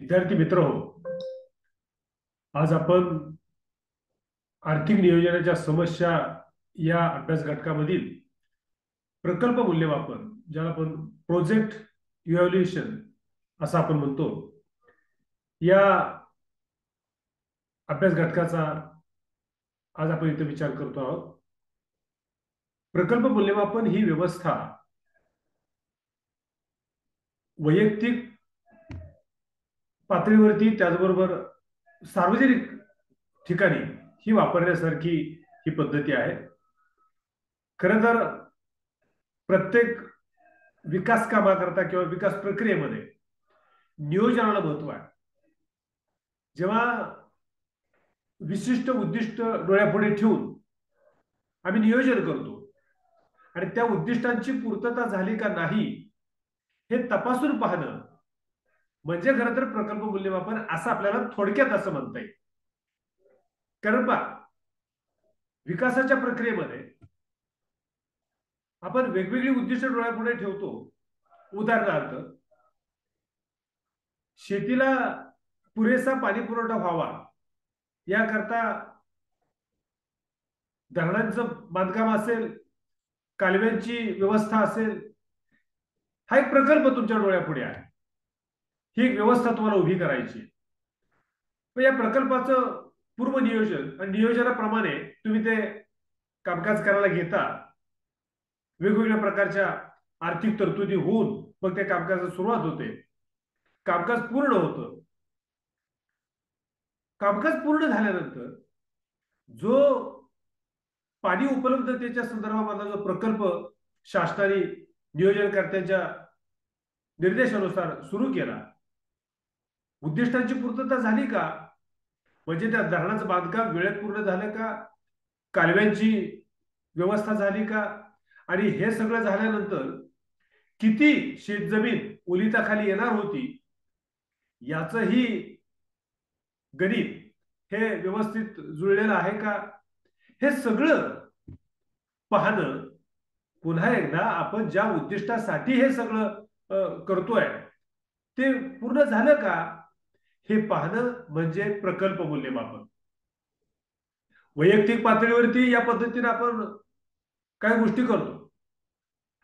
विद्यार्थी मित्र हो, आज आपण आर्थिक नियोजनाच्या समस्या या अभ्यास घटकामधील प्रकल्प मूल्यमापन, ज्याला आपण प्रोजेक्ट इव्हॅल्युएशन असं आपण म्हणतो, या अभ्यास घटकाचा आज आपण इथे विचार करतो आहोत. प्रकल्प मूल्यमापन ही व्यवस्था वैयक्तिक पातळीवरती, त्याचबरोबर सार्वजनिक ठिकाणी ही वापरण्यासारखी ही पद्धती आहे. खरं तर प्रत्येक विकास कामाकरता किंवा विकास प्रक्रियेमध्ये नियोजनाला महत्व आहे. जेव्हा विशिष्ट उद्दिष्ट डोळ्यापुढे ठेवून आम्ही नियोजन करतो आणि त्या उद्दिष्टांची पूर्तता झाली का नाही हे तपासून पाहणं म्हणजे खरं तर प्रकल्प मूल्यमापन असं आपल्याला थोडक्यात असं म्हणता येईल. कारण विकासाच्या प्रक्रियेमध्ये आपण वेगवेगळी उद्दिष्ट डोळ्यापुढे ठेवतो. उदाहरणार्थ, शेतीला पुरेसा पाणी पुरवठा व्हावा याकरता धरणांचं बांधकाम असेल, कालव्यांची व्यवस्था असेल, हा एक प्रकल्प तुमच्या डोळ्यापुढे आहे. ही एक व्यवस्था तुम्हाला उभी करायची. या प्रकल्पाचं पूर्व नियोजन आणि नियोजनाप्रमाणे तुम्ही ते कामकाज करायला घेता. वेगवेगळ्या प्रकारच्या आर्थिक तरतुदी होऊन मग त्या कामकाजाला सुरुवात होते. कामकाज पूर्ण होतं. कामकाज पूर्ण झाल्यानंतर जो पाणी उपलब्धतेच्या संदर्भामधला जो प्रकल्प शासनाने नियोजनकर्त्यांच्या निर्देशानुसार सुरू केला, उद्दिष्टांची पूर्तता झाली का, म्हणजे त्या धरणाचं बांधकाम वेळेत पूर्ण झालं का, कालव्यांची व्यवस्था झाली का, आणि हे सगळं झाल्यानंतर किती शेतजमीन ओलिताखाली येणार होती याचंही गणित हे व्यवस्थित जुळलेलं आहे का, हे सगळं पाहणं. पुन्हा एकदा आपण ज्या उद्दिष्टासाठी हे सगळं करतोय ते पूर्ण झालं का हे पाहणं म्हणजे प्रकल्प मूल्यमापन. वैयक्तिक पातळीवरती या पद्धतीने आपण काही गोष्टी करतो.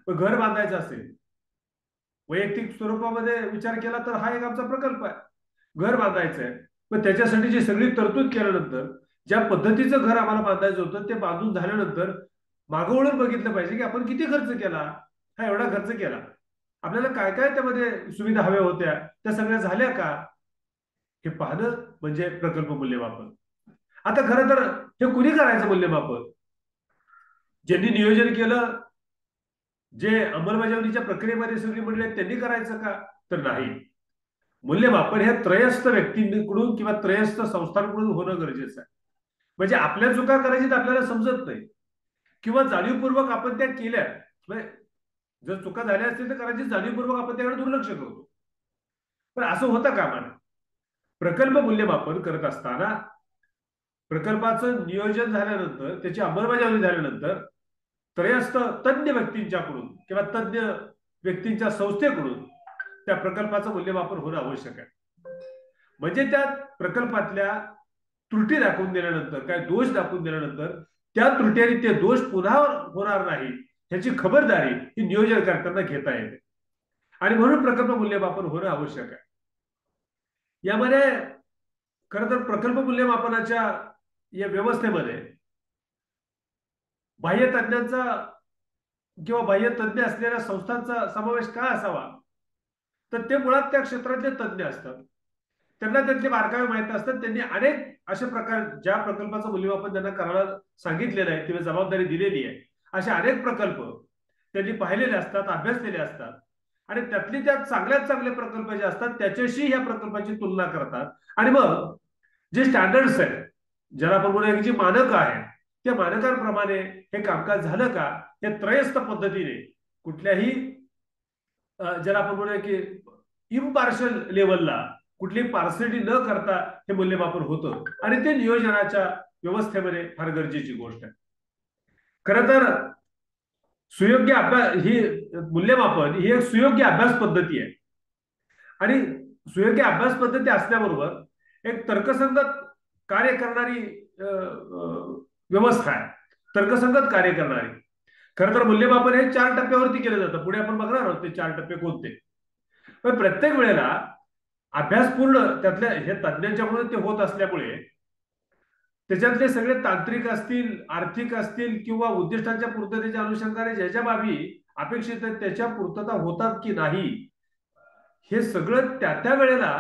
घर बांधायचं असेल, वैयक्तिक स्वरूपामध्ये विचार केला तर हा एक आमचा प्रकल्प आहे. घर बांधायचं आहे, पण त्याच्यासाठीची सगळी तरतूद केल्यानंतर ज्या पद्धतीचं घर आम्हाला बांधायचं होतं ते बांधून झाल्यानंतर मागं वळून बघितलं पाहिजे की आपण किती खर्च केला. हा एवढा खर्च केला, आपल्याला काय काय त्यामध्ये सुविधा हव्या होत्या त्या सगळ्या झाल्या का हे पाहणं म्हणजे प्रकल्प मूल्यमापन. आता खरं तर हे कुणी करायचं मूल्यमापन? ज्यांनी नियोजन केलं, जे अंमलबजावणीच्या प्रक्रियेमध्ये सगळी मंडळी आहेत त्यांनी करायचं का? तर नाही. मूल्यमापन हे त्रयस्थ व्यक्तींकडून किंवा त्रयस्थ संस्थांकडून होणं गरजेचं आहे. म्हणजे आपल्या चुका करायची आपल्याला समजत नाही किंवा जाणीवपूर्वक आपण त्या केल्या, जर चुका झाल्या असतील तर करायची जाणीवपूर्वक आपण त्याकडे दुर्लक्ष करतो. पण असं होतं कामा नये. प्रकल्प मूल्यमापन करत असताना प्रकल्पाचं नियोजन झाल्यानंतर, त्याची अंमलबजावणी झाल्यानंतर त्रयस्थ तज्ञ व्यक्तींच्याकडून किंवा तज्ञ व्यक्तींच्या संस्थेकडून त्या प्रकल्पाचं मूल्यमापन होणं आवश्यक आहे. म्हणजे त्या प्रकल्पातल्या त्रुटी दाखवून दिल्यानंतर, काय दोष दाखवून दिल्यानंतर त्या त्रुटी आणि ते दोष पुन्हा होणार नाही ह्याची खबरदारी ही नियोजन करताना घेता येते. आणि म्हणून प्रकल्प मूल्यमापन होणं आवश्यक आहे. यामध्ये खरं तर प्रकल्प मूल्यमापनाच्या या व्यवस्थेमध्ये बाह्य तज्ञांचा किंवा बाह्य तज्ञ असलेल्या संस्थांचा समावेश का असावा? तर ते मुळात त्या क्षेत्रातले तज्ञ असतात, त्यांना त्यातले बारकावे माहिती असतात. त्यांनी अनेक अशा प्रकार, ज्या प्रकल्पाचं मूल्यमापन त्यांना करायला सांगितलेलं आहे किंवा जबाबदारी दिलेली आहे, असे अनेक प्रकल्प त्यांनी पाहिलेले असतात, अभ्यासलेले असतात. आणि त्यातले त्यात चांगल्यात चांगले प्रकल्प जे असतात त्याच्याशी या प्रकल्पाची तुलना करतात. आणि मग जे स्टँडर्ड्स आहेत, ज्याला आपण म्हणूया की जी मानक आहे, त्या मानकांप्रमाणे हे कामकाज झालं का हे त्रयस्थ पद्धतीने कुठल्याही ज्याला आपण म्हणूया की इम्पार्शल लेवलला कुठली पार्सलिटी न करता हे मूल्यमापन होतं. आणि ते नियोजनाच्या व्यवस्थेमध्ये फार गरजेची गोष्ट आहे. खरं तर सुयोग्य अभ्यास ही मूल्यमापन ही एक सुयोग्य अभ्यास पद्धती आहे. आणि सुयोग्य अभ्यास पद्धती असल्याबरोबर एक तर्कसंगत कार्य करणारी व्यवस्था आहे, तर्कसंगत कार्य करणारी. खरं तर मूल्यमापन हे 4 टप्प्यावरती केलं जातं. पुढे आपण बघणार आहोत ते 4 टप्पे कोणते. पण प्रत्येक वेळेला अभ्यास पूर्ण त्यातल्या हे तज्ज्ञांच्या मदत ते होत असल्यामुळे त्याच्यातले सगळे तांत्रिक असतील, आर्थिक असतील किंवा उद्दिष्टांच्या पूर्ततेच्या अनुषंगाने ज्या ज्या बाबी अपेक्षित आहेत त्याच्या पूर्तता होतात की नाही, हे सगळं त्या त्या वेळेला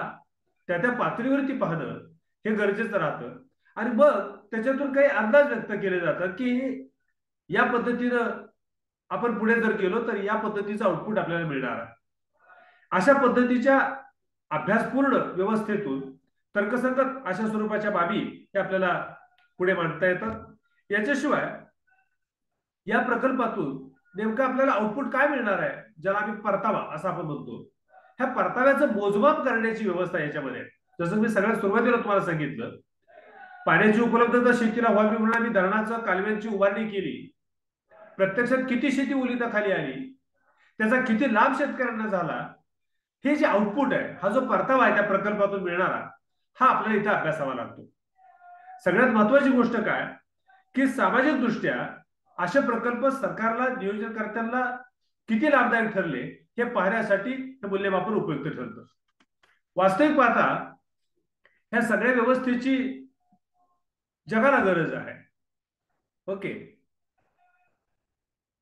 त्या त्या पातळीवरती पाहणं हे गरजेचं राहतं. आणि मग त्याच्यातून काही अंदाज व्यक्त केले जातात की या पद्धतीनं आपण पुढे जर गेलो तर या पद्धतीचं आउटपुट आपल्याला मिळणार आहे. अशा पद्धतीच्या अभ्यासपूर्ण व्यवस्थेतून तर्कसंगत अशा स्वरूपाच्या बाबी हे आपल्याला पुढे मांडता येतात. याच्याशिवाय या प्रकल्पातून नेमकं आपल्याला आउटपुट काय मिळणार आहे, ज्याला आम्ही परतावा असं आपण म्हणतो, ह्या परताव्याचं मोजमाप करण्याची व्यवस्था याच्यामध्ये. जसं मी सगळ्यात सुरुवातीला तुम्हाला सांगितलं, पाण्याची उपलब्धता शेतीला व्हावी म्हणून आम्ही धरणाचं कालव्यांची उभारणी केली. प्रत्यक्षात किती शेती ओलिताखाली आली, त्याचा किती लाभ शेतकऱ्यांना झाला, हे जे आउटपुट आहे, हा जो परतावा आहे त्या प्रकल्पातून मिळणारा, हा आपल्याला इथे अभ्यासावा लागतो. सगळ्यात महत्वाची गोष्ट काय की सामाजिक दृष्ट्या असे प्रकल्प सरकारला, नियोजनकर्त्यांना किती लाभदायक ठरले हे पाहण्यासाठी हे मूल्यमापन उपयुक्त ठरतं. वास्तविक पाहता ह्या सगळ्या व्यवस्थेची जगाला गरज आहे. ओके.